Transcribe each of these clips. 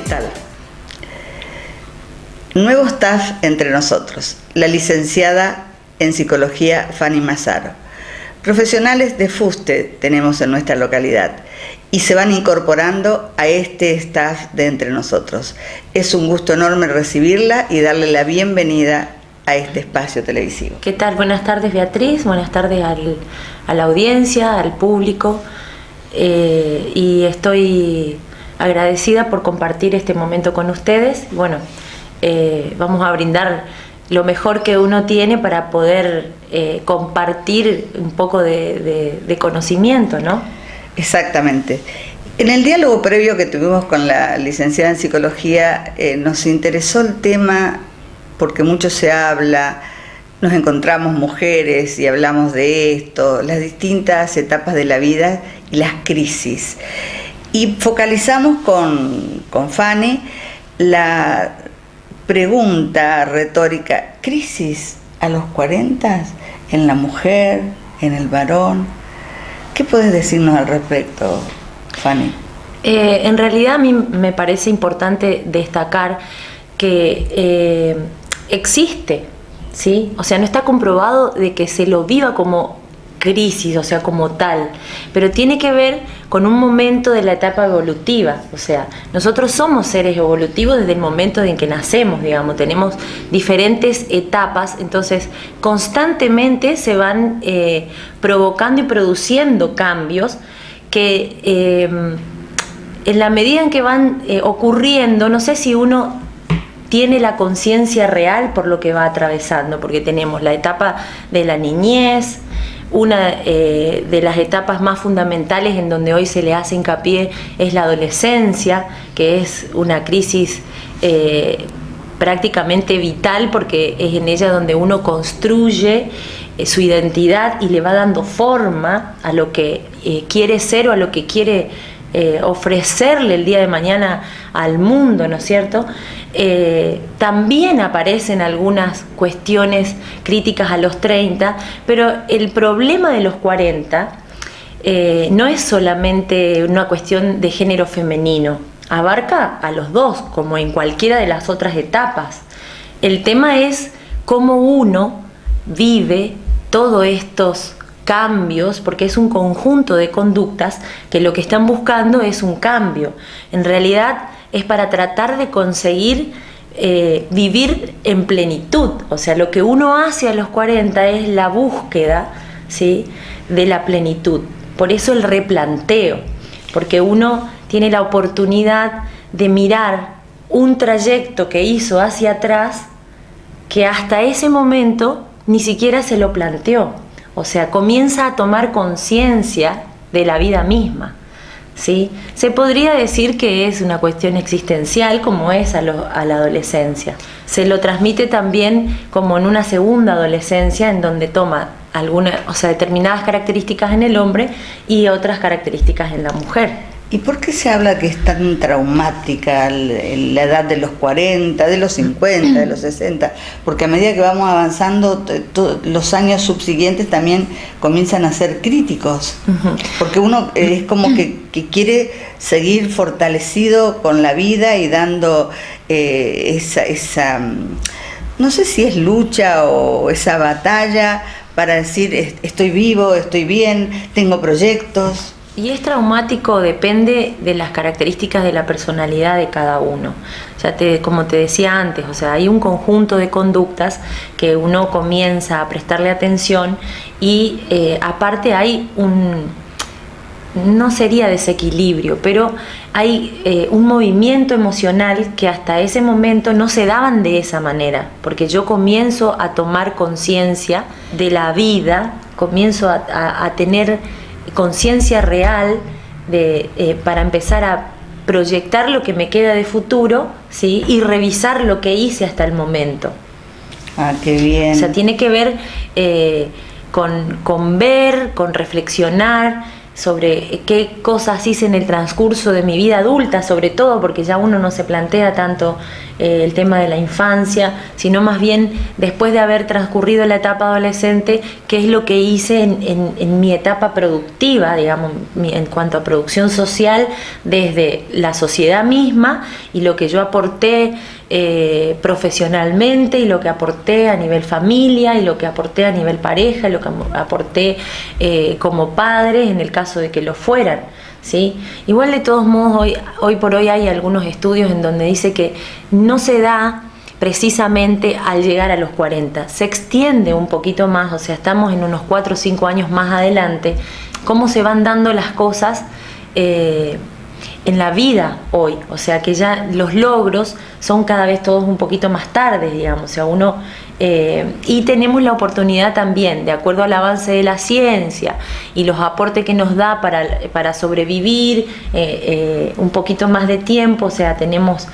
tal? Nuevo staff entre nosotros, la licenciada en Psicología Fanny Mazzaro. Profesionales de fuste tenemos en nuestra localidad y se van incorporando a este staff de entre nosotros. Es un gusto enorme recibirla y darle la bienvenida a este espacio televisivo. ¿Qué tal? Buenas tardes, Beatriz, buenas tardes a la audiencia, al público, y estoy agradecida por compartir este momento con ustedes. Bueno, vamos a brindar lo mejor que uno tiene para poder compartir un poco de conocimiento, ¿no? Exactamente. En el diálogo previo que tuvimos con la licenciada en Psicología, nos interesó el tema porque mucho se habla, nos encontramos mujeres y hablamos de esto, las distintas etapas de la vida y las crisis. Y focalizamos con Fanny la pregunta retórica: ¿crisis a los 40 en la mujer, en el varón? ¿Qué puedes decirnos al respecto, Fanny? En realidad a mí me parece importante destacar que existe, ¿sí? O sea, no está comprobado de que se lo viva como crisis, o sea, como tal, pero tiene que ver con un momento de la etapa evolutiva. O sea, nosotros somos seres evolutivos desde el momento en que nacemos, digamos, tenemos diferentes etapas, entonces constantemente se van provocando y produciendo cambios que en la medida en que van ocurriendo, no sé si uno tiene la conciencia real por lo que va atravesando, porque tenemos la etapa de la niñez, una de las etapas más fundamentales en donde hoy se le hace hincapié es la adolescencia, que es una crisis prácticamente vital, porque es en ella donde uno construye su identidad y le va dando forma a lo que quiere ser o a lo que quiere ofrecerle el día de mañana al mundo, ¿no es cierto? También aparecen algunas cuestiones críticas a los 30, pero el problema de los 40 no es solamente una cuestión de género femenino, abarca a los dos, como en cualquiera de las otras etapas. El tema es cómo uno vive todos estos cambios, porque es un conjunto de conductas que lo que están buscando es un cambio. En realidad es para tratar de conseguir vivir en plenitud. O sea, lo que uno hace a los 40 es la búsqueda, ¿sí?, de la plenitud. Por eso el replanteo, porque uno tiene la oportunidad de mirar un trayecto que hizo hacia atrás que hasta ese momento ni siquiera se lo planteó. O sea, comienza a tomar conciencia de la vida misma, ¿sí? Se podría decir que es una cuestión existencial, como es a la adolescencia. Se lo transmite también como en una segunda adolescencia, en donde toma determinadas características en el hombre y otras características en la mujer. ¿Y por qué se habla que es tan traumática la edad de los 40, de los 50, de los 60? Porque a medida que vamos avanzando, los años subsiguientes también comienzan a ser críticos. Porque uno es como que quiere seguir fortalecido con la vida y dando esa, no sé si es lucha o esa batalla para decir: estoy vivo, estoy bien, tengo proyectos. Y es traumático, depende de las características de la personalidad de cada uno. Como te decía antes, o sea, hay un conjunto de conductas que uno comienza a prestarle atención y aparte hay no sería desequilibrio, pero hay un movimiento emocional que hasta ese momento no se daban de esa manera, porque yo comienzo a tomar conciencia de la vida, comienzo a tener conciencia real para empezar a proyectar lo que me queda de futuro, ¿sí?, y revisar lo que hice hasta el momento. Ah, qué bien. O sea, tiene que ver con ver, con reflexionar sobre qué cosas hice en el transcurso de mi vida adulta, sobre todo porque ya uno no se plantea tanto el tema de la infancia, sino más bien después de haber transcurrido la etapa adolescente, qué es lo que hice en mi etapa productiva, digamos, en cuanto a producción social, desde la sociedad misma y lo que yo aporté profesionalmente, y lo que aporté a nivel familia, y lo que aporté a nivel pareja, y lo que aporté como padres en el caso de que lo fueran, ¿sí? Igual, de todos modos, hoy por hoy hay algunos estudios en donde dice que no se da precisamente al llegar a los 40, se extiende un poquito más, o sea, estamos en unos 4 o 5 años más adelante, cómo se van dando las cosas en la vida hoy, o sea que ya los logros son cada vez todos un poquito más tarde, digamos, o sea, uno y tenemos la oportunidad también, de acuerdo al avance de la ciencia y los aportes que nos da para sobrevivir un poquito más de tiempo, o sea, tenemos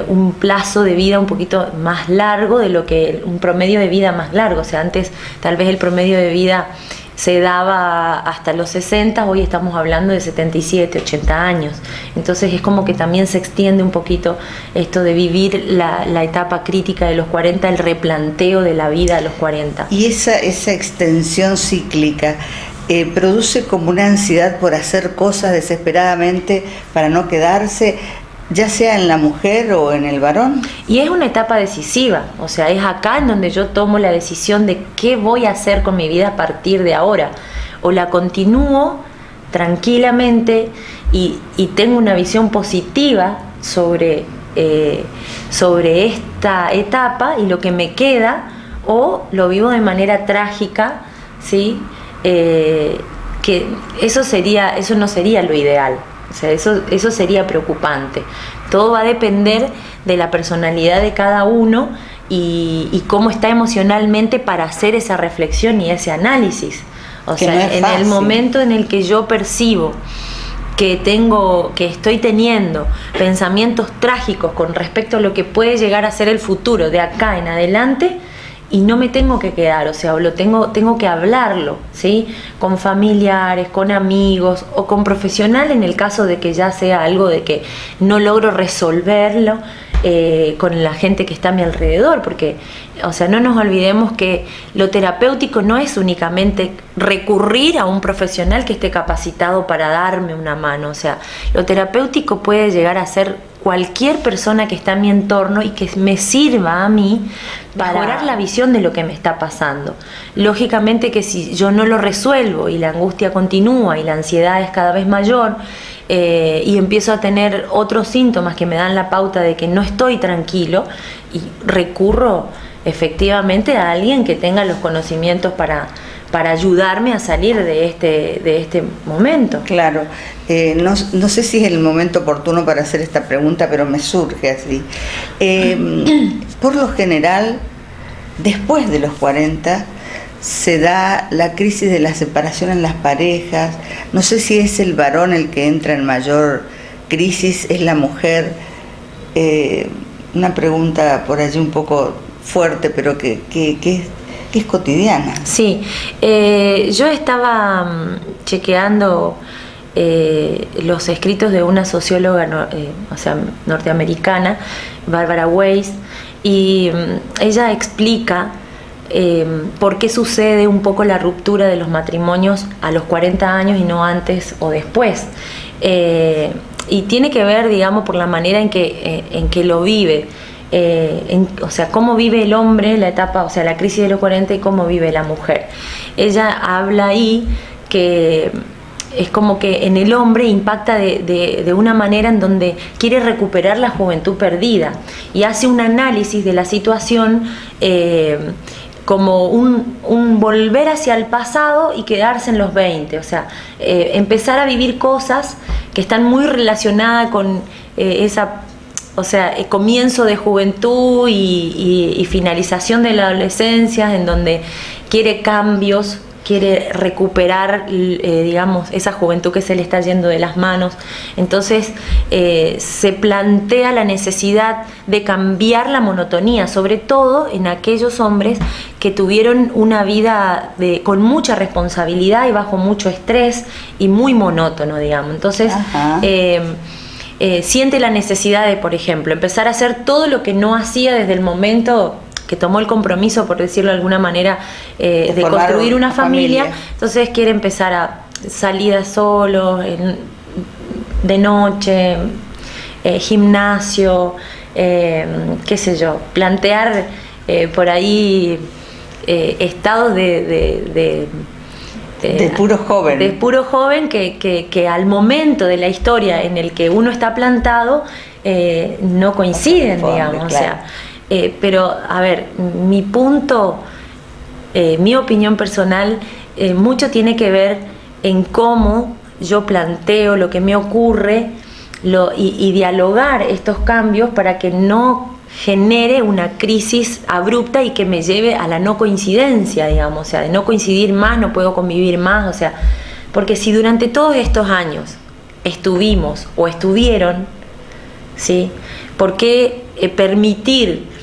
un plazo de vida un poquito más largo de lo que un promedio de vida más largo, o sea, antes tal vez el promedio de vida se daba hasta los 60, hoy estamos hablando de 77, 80 años. Entonces es como que también se extiende un poquito esto de vivir la etapa crítica de los 40, el replanteo de la vida a los 40. Y esa extensión cíclica produce como una ansiedad por hacer cosas desesperadamente para no quedarse, ya sea en la mujer o en el varón. Y es una etapa decisiva, o sea, es acá en donde yo tomo la decisión de qué voy a hacer con mi vida a partir de ahora. O la continúo tranquilamente y tengo una visión positiva sobre esta etapa y lo que me queda, o lo vivo de manera trágica, ¿sí? Que eso no sería lo ideal. O sea, eso sería preocupante. Todo va a depender de la personalidad de cada uno y cómo está emocionalmente para hacer esa reflexión y ese análisis. O sea, no es fácil. En el momento en el que yo percibo que estoy teniendo pensamientos trágicos con respecto a lo que puede llegar a ser el futuro de acá en adelante, y no me tengo que quedar, o sea, tengo que hablarlo, ¿sí? Con familiares, con amigos o con profesionales en el caso de que ya sea algo de que no logro resolverlo con la gente que está a mi alrededor, porque, o sea, no nos olvidemos que lo terapéutico no es únicamente recurrir a un profesional que esté capacitado para darme una mano, o sea, lo terapéutico puede llegar a ser cualquier persona que está en mi entorno y que me sirva a mí para mejorar la visión de lo que me está pasando. Lógicamente que si yo no lo resuelvo y la angustia continúa y la ansiedad es cada vez mayor, y empiezo a tener otros síntomas que me dan la pauta de que no estoy tranquilo, y recurro efectivamente a alguien que tenga los conocimientos para ayudarme a salir de este momento. Claro, no sé si es el momento oportuno para hacer esta pregunta, pero me surge así. Por lo general, después de los 40, se da la crisis de la separación en las parejas. No sé si es el varón el que entra en mayor crisis, es la mujer. Una pregunta por allí un poco fuerte, pero que es cotidiana. Sí, yo estaba chequeando los escritos de una socióloga norteamericana, Barbara Weiss, y ella explica por qué sucede un poco la ruptura de los matrimonios a los 40 años y no antes o después. Y tiene que ver, digamos, por la manera en que lo vive. O sea, cómo vive el hombre la etapa, o sea, la crisis de los 40 y cómo vive la mujer. Ella habla ahí que es como que en el hombre impacta de una manera en donde quiere recuperar la juventud perdida y hace un análisis de la situación como un volver hacia el pasado y quedarse en los 20, o sea, empezar a vivir cosas que están muy relacionadas con o sea, comienzo de juventud y finalización de la adolescencia, en donde quiere cambios quiere recuperar, digamos, esa juventud que se le está yendo de las manos. Entonces se plantea la necesidad de cambiar la monotonía, sobre todo en aquellos hombres que tuvieron una vida con mucha responsabilidad y bajo mucho estrés y muy monótono, digamos. Entonces siente la necesidad de, por ejemplo, empezar a hacer todo lo que no hacía desde el momento que tomó el compromiso, por decirlo de alguna manera, de construir una familia. Entonces quiere empezar a salidas solos, de noche, gimnasio, qué sé yo, plantear por ahí estados de puro joven. De puro joven que al momento de la historia en el que uno está plantado no coinciden, digamos, claro. O sea, pero, a ver, mi punto, mi opinión personal, mucho tiene que ver en cómo yo planteo lo que me ocurre y dialogar estos cambios para que no genere una crisis abrupta y que me lleve a la no coincidencia, digamos, o sea, de no coincidir más, no puedo convivir más, o sea, porque si durante todos estos años estuvimos o estuvieron, ¿sí? ¿Por qué permitir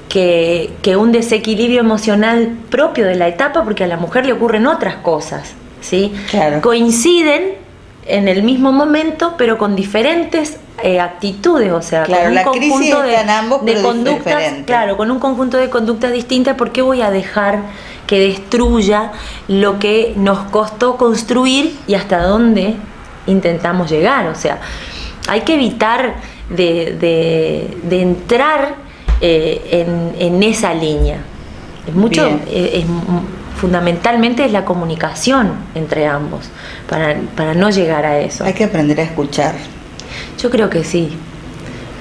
que un desequilibrio emocional propio de la etapa, porque a la mujer le ocurren otras cosas, ¿sí? Claro. Coinciden en el mismo momento, pero con diferentes actitudes, o sea, claro, con un la conjunto crisis está en ambos, de pero conductas, claro, con un conjunto de conductas distintas. ¿Por qué voy a dejar que destruya lo que nos costó construir y hasta dónde intentamos llegar? O sea, hay que evitar de entrar en esa línea. Es mucho, fundamentalmente es la comunicación entre ambos para no llegar a eso. Hay que aprender a escuchar. Yo creo que sí,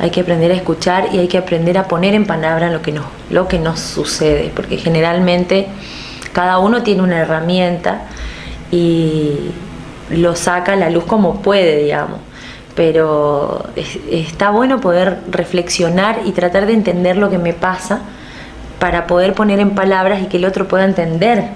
hay que aprender a escuchar y hay que aprender a poner en palabras lo que nos sucede, porque generalmente cada uno tiene una herramienta y lo saca a la luz como puede, digamos. Pero está bueno poder reflexionar y tratar de entender lo que me pasa para poder poner en palabras y que el otro pueda entender,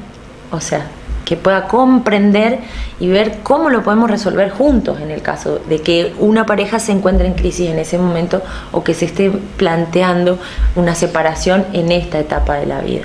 o sea, que pueda comprender y ver cómo lo podemos resolver juntos en el caso de que una pareja se encuentre en crisis en ese momento o que se esté planteando una separación en esta etapa de la vida.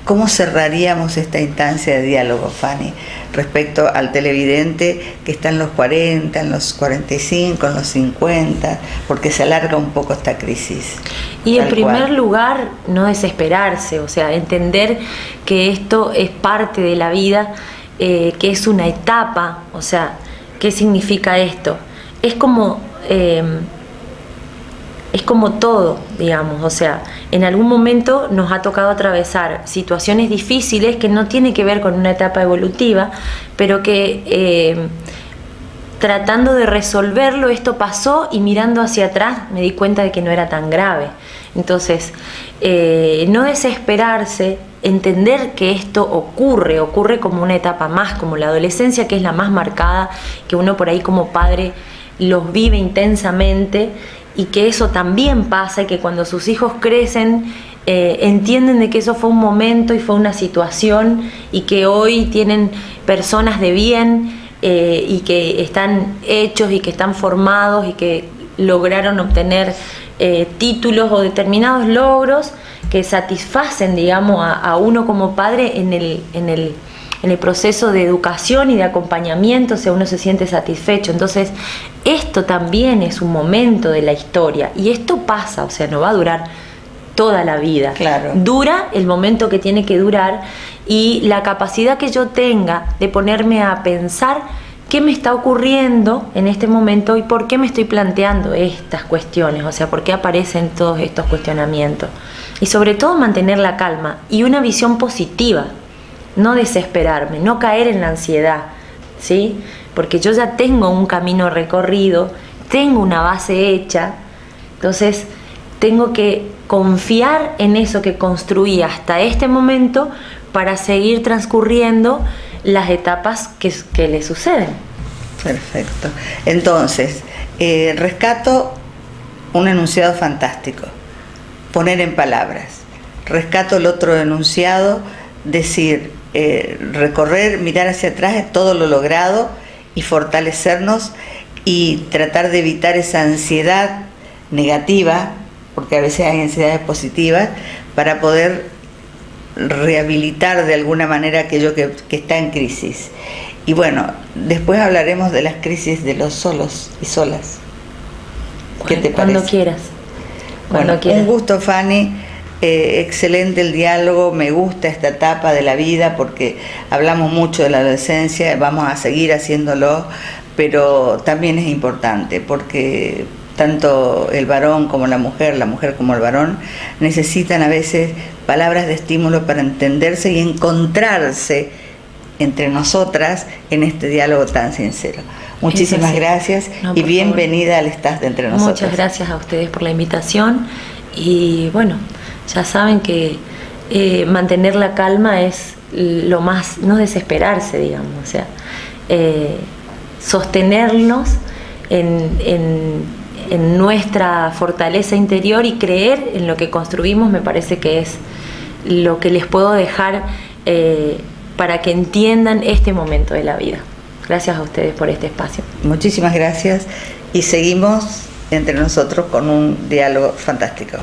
¿Cómo cerraríamos esta instancia de diálogo, Fanny, respecto al televidente que está en los 40, en los 45, en los 50, porque se alarga un poco esta crisis? Y en primer lugar, no desesperarse, o sea, entender que esto es parte de la vida, que es una etapa, o sea, ¿qué significa esto? Es como todo, digamos, o sea, en algún momento nos ha tocado atravesar situaciones difíciles que no tienen que ver con una etapa evolutiva, pero que tratando de resolverlo, esto pasó y mirando hacia atrás me di cuenta de que no era tan grave. Entonces, no desesperarse, entender que esto ocurre como una etapa más, como la adolescencia, que es la más marcada, que uno por ahí como padre los vive intensamente, y que eso también pasa y que cuando sus hijos crecen entienden de que eso fue un momento y fue una situación y que hoy tienen personas de bien y que están hechos y que están formados y que lograron obtener títulos o determinados logros que satisfacen, digamos, a uno como padre en el proceso de educación y de acompañamiento, o sea, uno se siente satisfecho. Entonces, esto también es un momento de la historia y esto pasa, o sea, no va a durar toda la vida. Claro. Dura el momento que tiene que durar y la capacidad que yo tenga de ponerme a pensar qué me está ocurriendo en este momento y por qué me estoy planteando estas cuestiones, o sea, por qué aparecen todos estos cuestionamientos. Y sobre todo mantener la calma y una visión positiva. No desesperarme, no caer en la ansiedad, ¿sí? Porque yo ya tengo un camino recorrido, tengo una base hecha, entonces tengo que confiar en eso que construí hasta este momento para seguir transcurriendo las etapas que le suceden. Perfecto. Entonces, rescato un enunciado fantástico, poner en palabras. Rescato el otro enunciado, decir, recorrer, mirar hacia atrás todo lo logrado y fortalecernos y tratar de evitar esa ansiedad negativa, porque a veces hay ansiedades positivas, para poder rehabilitar de alguna manera aquello que está en crisis. Y bueno, después hablaremos de las crisis de los solos y solas. ¿Qué te parece? Cuando quieras. Bueno, un gusto, Fanny. Excelente el diálogo, me gusta esta etapa de la vida porque hablamos mucho de la adolescencia, vamos a seguir haciéndolo, pero también es importante porque tanto el varón como la mujer como el varón, necesitan a veces palabras de estímulo para entenderse y encontrarse entre nosotras en este diálogo tan sincero. Muchísimas gracias y bienvenida al Estás de Entre Nosotras. Muchas gracias a ustedes por la invitación y bueno, ya saben que mantener la calma es lo más, no desesperarse, digamos, o sea, sostenernos en nuestra fortaleza interior y creer en lo que construimos, me parece que es lo que les puedo dejar para que entiendan este momento de la vida. Gracias a ustedes por este espacio. Muchísimas gracias y seguimos entre nosotros con un diálogo fantástico.